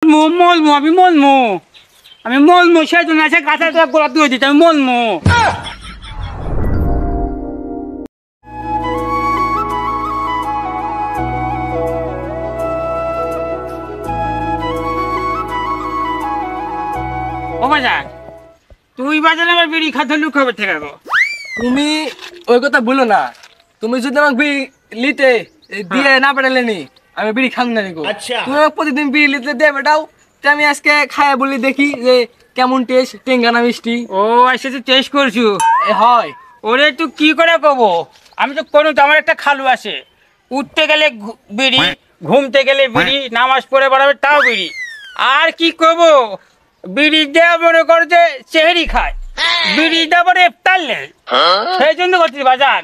মলমু আমি মলমু আমি মলমু সেই জন্য আছে গাছে গোলা দিয়ে দিতে আমি মলমু। ও বাজার তুই বাজারে আমার বিড়ি খাতে লুকাবে থেকে গো। তুমি ওই কথা বলো না। তুমি যদি আমাকে বিড়ি লিতে দিয়ে না পাঠালে নি আমি বিড়ি খাম না নিকো। তুমি আমাকে প্রতিদিন বিড়ি লিতে দিয়ে বেটাও, আমি আজকে খায় বলি দেখি যে কেমন টেস্ট, টেঙ্গা না মিষ্টি। ও আজকে তুই টেস্ট করছু? হয়। ওরে তুই কি করে কব, আমি তো কোনো তো আমার একটা খালু আছে, উঠতে গেলে বিড়ি, ঘুমতে গেলে বিড়ি, নামাজ পড়ে বেড়াবে তাও বিড়ি। আর কি কব, বিড়ি দেওয়া মনে করো যে চেহারি খায়, বিড়ি দেওয়া ইফতার নেই। সেই জন্য করছি বাজান,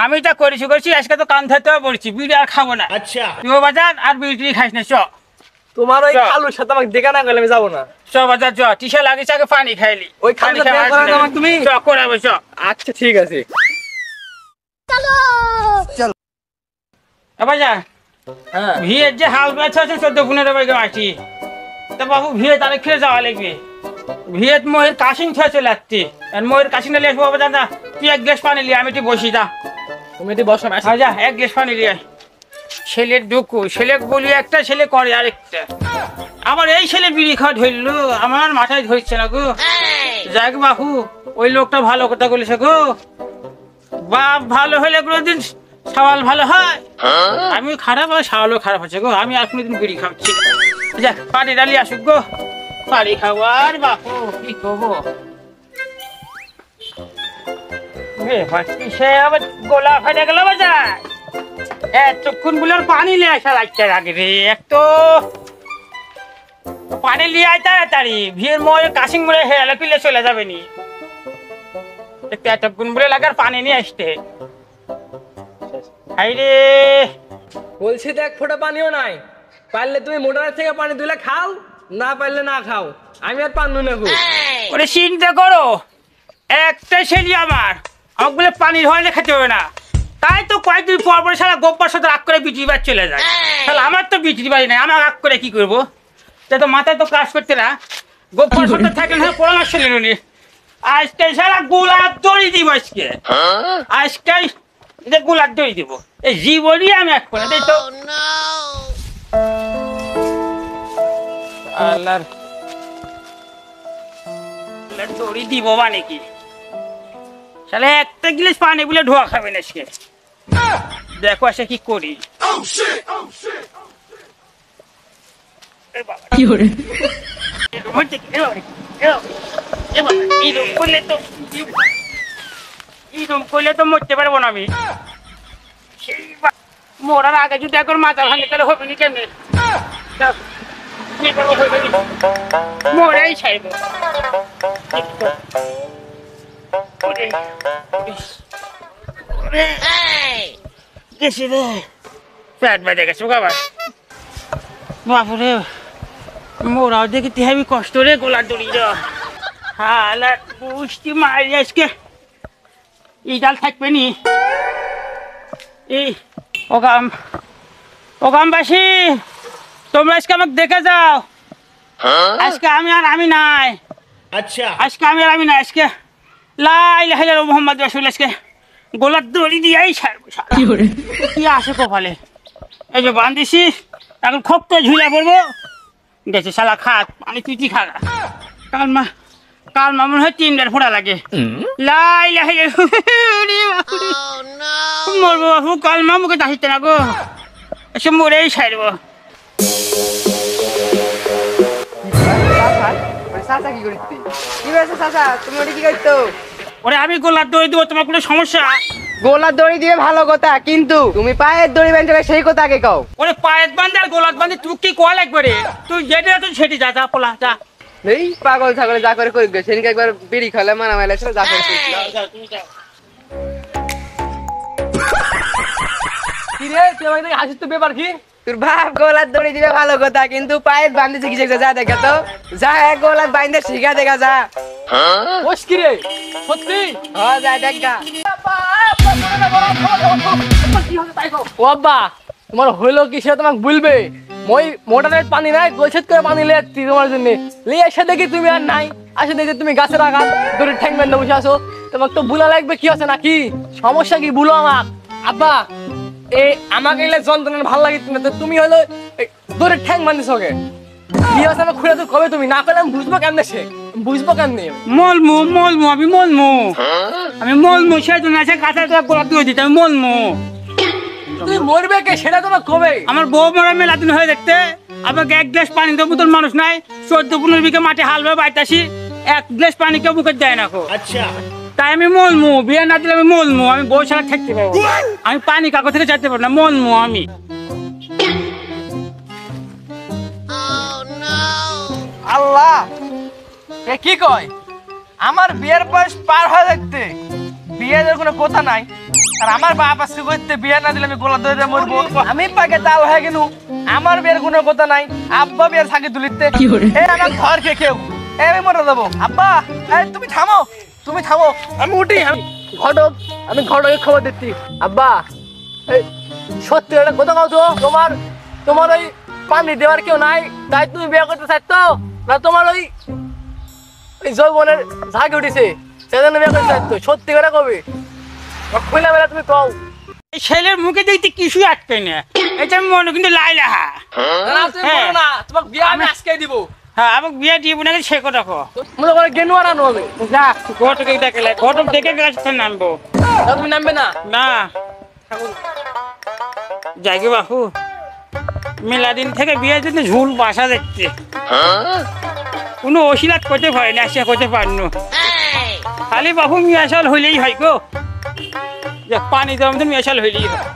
আমি তা করেছি আজকে তো কান থাকতেও পড়ছি, বিড়ি আর খাবো না। তুইও বাজান আর বিড়ি খাইস না। চ তোমার ওই খালুর সাথে আমাকে দেখা না গেলে আমি যাবো না। চ বাজার চ, টিসা লাগিস আগে পানি খাইলি, ওই খালু তুমি চ করাবে চ। আচ্ছা ঠিক আছে চলো। বাজার হ্যাঁ ভিয়ের যে হাল বেছে আছে 14-15 বাজে মাটি, তা বাবু ভিয়ে তাহলে খেয়ে যাওয়া লাগবে। ভিয়েত ময়ের কাশিন খেয়ে চলে আসছি, আর ময়ের কাশিন নিয়ে আসবো বাবা। না তুই এক গ্লাস পানি লিয়ে, আমি একটু বসি। যা তুমি একটু বসো না। যা এক গ্লাস পানি লিয়ে। ছেলের দুঃখু, ছেলে বলি একটা, ছেলে করে আরেকটা। আবার এই ছেলে বিড়ি খাওয়া ধরলো, আমার মাথায় ধরছে না গো। যাক বাবু, ওই লোকটা ভালো কথা বলেছে গো, বাপ ভালো হলে কোনোদিন সওয়াল ভালো হয়। আমি খারাপ হয়, সওয়ালও খারাপ হচ্ছে গো। আমি আর কোনোদিন বিড়ি খাচ্ছি না। যাক পানি ডালি আসুক গো, পানি খাওয়ার বাপু কি করবো। সে আবার গোলা ফেটে গেল বাজার, এতক্ষণ বলে পানি নিয়ে আসা লাগছে আগে রে। এক তো পানি নিয়ে আয় তাড়াতাড়ি, ভিড় ময় কাশিং বলে হেলে পিলে চলে যাবে নি। এতক্ষণ বলে লাগে আর পানি নিয়ে আসতে। হাইরে বলছি তো এক ফোঁটা পানিও নাই, পারলে তুমি মোটরের থেকে পানি তুলে খাও, না পারলে না খাও, আমি আর পান্নু নেবো। ওরে চিন্তা করো, একটা ছেলে আমার আমাকে বলে পানির হলে খেতে হবে না, তাই তো কয়েকদিন পর পরে সারা গোপার সাথে রাগ করে বিক্রি বার চলে যায়। তাহলে আমার তো বিক্রি বাড়ি নাই, আমার রাগ করে কি করবো? তা তো মাথায় তো কাজ করতে না, গোপার সাথে থাকেন হ্যাঁ পরামর্শ নিল নি। আজকে সারা গোলাপ দড়ি দিব, আজকে যে গোলাপ দড়ি দিব, এই জীবনই আমি এক করে তাই তো। আল্লাহর দড়ি দিব মানে কি, তাহলে একটা গিলাস পানি বলে ঢোয়া খাবে না আজকে। দেখো আসে কি করি। করলে তো মরতে পারবো না আমি। মরার আগে যদি এখন মাথা ভাঙে তাহলে হবে না কেমনি? মরেই ছাইব। গেছি রে, পেট বেঁধে গেছে বাবা। বাপুরে মোরাও দেখি তেহাবি কষ্ট রে, গোলার দড়ি রে হালা পুষ্টি মারি আজকে। এই ডাল থাকবে নি। এই ওগামবাসী তোমরা আজকে আমাকে দেখে যাও, আজকে আমি নাই। আচ্ছা আজকে আমি নাই, আজকে লা ইলাহা ইল্লাল্লাহ মুহাম্মদ রাসূলুল্লাহ, আজকে গোলার দড়ি দিয়েই ছাড়বো। কি আসে কপালে, এই যে বান্ধিছি, এখন খুব তো ঝুলে পড়বো। দেখছি শালা খাত মানে তুই খা। কাল মা মনে হয় 3বার ফোড়া লাগে। লাই লাই মরবো বাবু, কাল মা মুখে দাসিতে না গো, এসে মরেই ছাড়বো। ওরে আমি গোলার দড়ি দিব, তোমার কোনো সমস্যা? গোলার দড়ি দিয়ে ভালো কথা, কিন্তু তুমি পায়ের দড়ি বাঁধবে সেই কথা আগে কও। ওরে পায়ের বান্ধে আর গোলার বান্ধে তুই কি কোয়া লাগবে রে? তুই যেটা তুই সেটি যা, যা পোলা যা। এই পাগল ছাগলে যা করে কই গেছে, সেদিনকে একবার বিড়ি খালে মানা মাইলা ছিল, যা করে কি রে তুই আমাকে হাসিস তো ব্যাপার কি? তোর বাপ গোলার দড়ি দিবে ভালো কথা, কিন্তু পায়ের বাঁধতে শিখেছে, যা দেখা তো, যা এক গোলার বাঁধতে শিখা দেখা যা। ওস কি রে সত্যি? হ্যাঁ যা দেখা। ও আব্বা তোমার হইলো কি সেটা তোমাকে বলবে, মই মোটরের পানি নাই গোলছেদ করে পানি লিয়ে আসছি তোমার জন্য লিয়ে এসে দেখি তুমি আর নাই আসে দেখি তুমি গাছের আঘাত ধরে ঠ্যাং বেঁধে বসে আছো তোমাকে তো বুলা লাগবে কি আছে নাকি সমস্যা কি বুলো আমার আব্বা এই আমাকে এলে যন্ত্রণা ভালো লাগে না তো তুমি হলো ধরে ঠ্যাং বাঁধিস ওকে কি আছে আমার খুলে তো কবে তুমি না করলে আমি বুঝবো কেমনে সে বুঝবো কেমনে মলমু আমি মলমু সেই জন্য আছে কাঁচা গোলা তুই দিতে আমি মলমু তুই মরবে কে সেটা তো না কবে আমার বউ মরা মেলা দিন হয়ে দেখতে আমাকে এক গ্লাস পানি দেবো তোর মানুষ নাই 14-15 বিঘা মাঠে হাল ভাবে বাইতাছি এক গ্লাস পানি কেউ বুকে দেয় না আচ্ছা তাই আমি মলমু বিয়ে না দিলে আমি মলমু আমি বউ ছাড়া থাকতে পারবো আমি পানি কাগজ থেকে চাইতে পারবো না মলমু আমি আল্লাহ এ কি কয় আমার বিয়ের বয়স পার হয়ে দেখতে বিয়ের কোনো কথা নাই আর আমার বাপ আসছে করতে বিয়ে না দিলে আমি গোলা ধরে মরবো আমি পাকে তাল হয়ে গেল আমার বিয়ের কোনো কথা নাই আব্বা বিয়ের সাকি তুলিতে এ আমার ঘর কে কেউ আমি মরে যাবো আব্বা তুমি থামো আমি উঠি আমি ঘটকের খবর দিচ্ছি আব্বা এই সত্যি একটা কথা কাও তো তোমার ওই পানি দেওয়ার কেউ নাই তাই তুমি বিয়ে করতে চাইছ তো না তোমার ওই যৌবনের ঝাঁকে উঠেছে সেজন্য বিয়ে করতে চাইছ সত্যি করে কবে খুলে বেলা তুমি কও এই ছেলের মুখে দেখতে কিছুই আটকে না এটা আমি মনে কিন্তু লাইলাহা না তোমাকে বিয়ে আমি আজকে দিব হ্যাঁ আমাকে বিয়ে দিব না সে কথা কো মনে করে গেনু আনানো হবে যা ঘটকে দেখলে ঘটক দেখে গাছটা নামবো তুমি নামবে না না যাইগে বাপু মেলা দিন থেকে বিয়ের জন্য ঝুল বাসা দেখছে কোনো অশিলাত করতে পারে না সে করতে পারনো খালি বাপু মিয়াশাল হইলেই হয় গো যে পানি দেওয়ার মধ্যে মিয়াশাল হইলেই হয়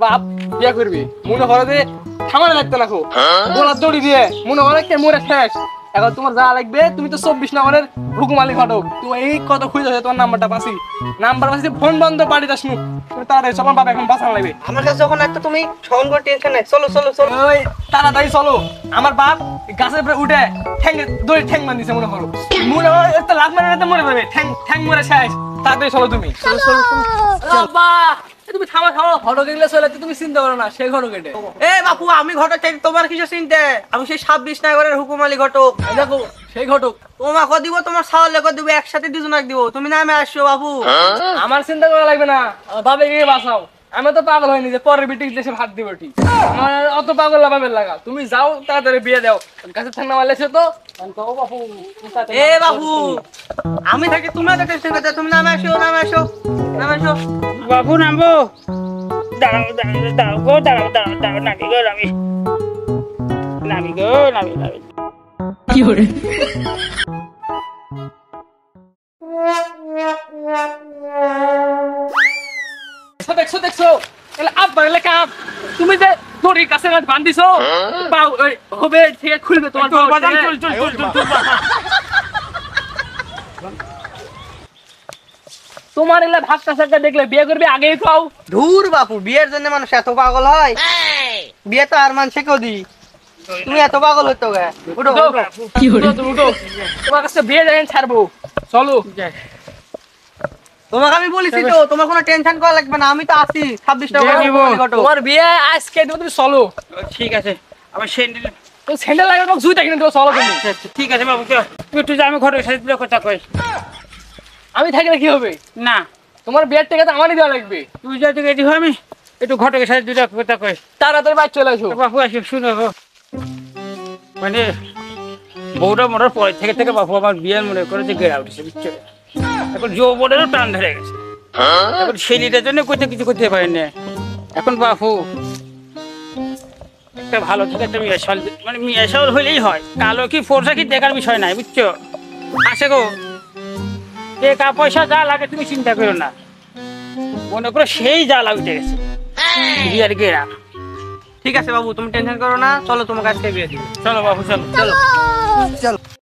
বাপ বিয়ে করবি মনে করে যে থামানো লাগতো না গোলার দড়ি দিয়ে মনে করে কে মরে শেষ এখন তোমার যা লাগবে তুমি তো 24 নম্বরের হুকুমালি ঘটক তুমি এই কত খুঁজে তোমার নাম্বারটা পাচ্ছি ফোন বন্ধ বাড়ি যাস তুমি তাড়াতাড়ি সবার বাবা এখন বাঁচানো লাগবে আমার কাছে যখন একটা তুমি সহন করে টেনশন নাই চলো ওই তাড়াতাড়ি চলো আমার বাপ গাছের উপরে উঠে দড়ি ঠ্যাং বান্ধিছে মনে করো মনে হয় একটা লাভ মারে মরে যাবে ঠ্যাং মরে শেষ তাড়াতাড়ি চলো তুমি বাবা তুমি থামা ঘটক এগুলো চলে তুমি চিন্তা করো না সেই ঘটক এটা এ বাপু আমি ঘটক চাই তোমার কিছু চিনতে আমি সেই 26 নগরের হুকুমালি ঘটক দেখো সেই ঘটক তোমাকে দিব তোমার সাওলে কো দিব একসাথে দুজনকে দিব তুমি নামে আসছো বাপু আমার চিন্তা করা লাগবে না বাবে গিয়ে বাঁচাও আমি তো পাগল হইনি যে পরের বিটি দেশে ভাত দিব ঠিক আমার অত পাগল লাভাবে লাগা তুমি যাও তাড়াতাড়ি বিয়ে দাও কাছে ঠান্ডা মারলেছো তো বাপু এ বাপু আমি থাকি তুমি তো টেনশন করতে তুমি নামে আসো বাবু নামবো দাঁড়াও নামি গো কি করে দেখছো আব্বার লেখা তুমি যে দড়ির কাছে বান্ধিছো হবে ঠিক খুলবে তোমার তোমার এলা ভাগটা সাগটা দেখলে বিয়ে করবে আগেই খাও ধুর বাপু বিয়ের জন্য মানুষ এত পাগল হয় বিয়ে তো আর মানুষে কেউ দি তুমি এত পাগল হইতো গে উঠো কি হলো তুমি উঠো তোমার কাছে বিয়ে দেন ছাড়বো চলো তোমাকে আমি বলেছি তো তোমার কোনো টেনশন করা লাগবে না আমি তো আছি 26 টাকা তোমার বিয়ে আজকে তুমি চলো ঠিক আছে আবার স্যান্ডেল তো স্যান্ডেল লাগে তো জুতা কিনে চলো তুমি ঠিক আছে বাবু তুই একটু যা আমি ঘরের সাথে দুটো কথা কই আমি থাকলে কি হবে না তোমার বিয়ের টাকা তো আমারই দেওয়া লাগবে তুই যাতে রেডি হয় আমি একটু ঘটকের সাথে দুটো কথা কই তাড়াতাড়ি বাইরে চলে আসো বাবু আসো শুনো মানে বউটা মরার পরে থেকে বাবু আমার বিয়ের মনে করে যে গেড়া উঠেছে বুঝছো এখন যৌবনেরও টান ধরে গেছে এখন ছেলেটার জন্য কোথাও কিছু করতে পারি না এখন বাবু একটা ভালো থেকে একটা মিয়াশাল মানে মিয়াশাল হলেই হয় কালো কি ফোরসা কি দেখার বিষয় নাই বুঝছো আসে গো টাকা পয়সা যা লাগে তুমি চিন্তা করো না মনে করো সেই জ্বালা উঠে গেছে বিয়ের গেড়া ঠিক আছে বাবু তুমি টেনশন করো না চলো তোমাকে আজকে বিয়ে দিব চলো বাবু চলো চলো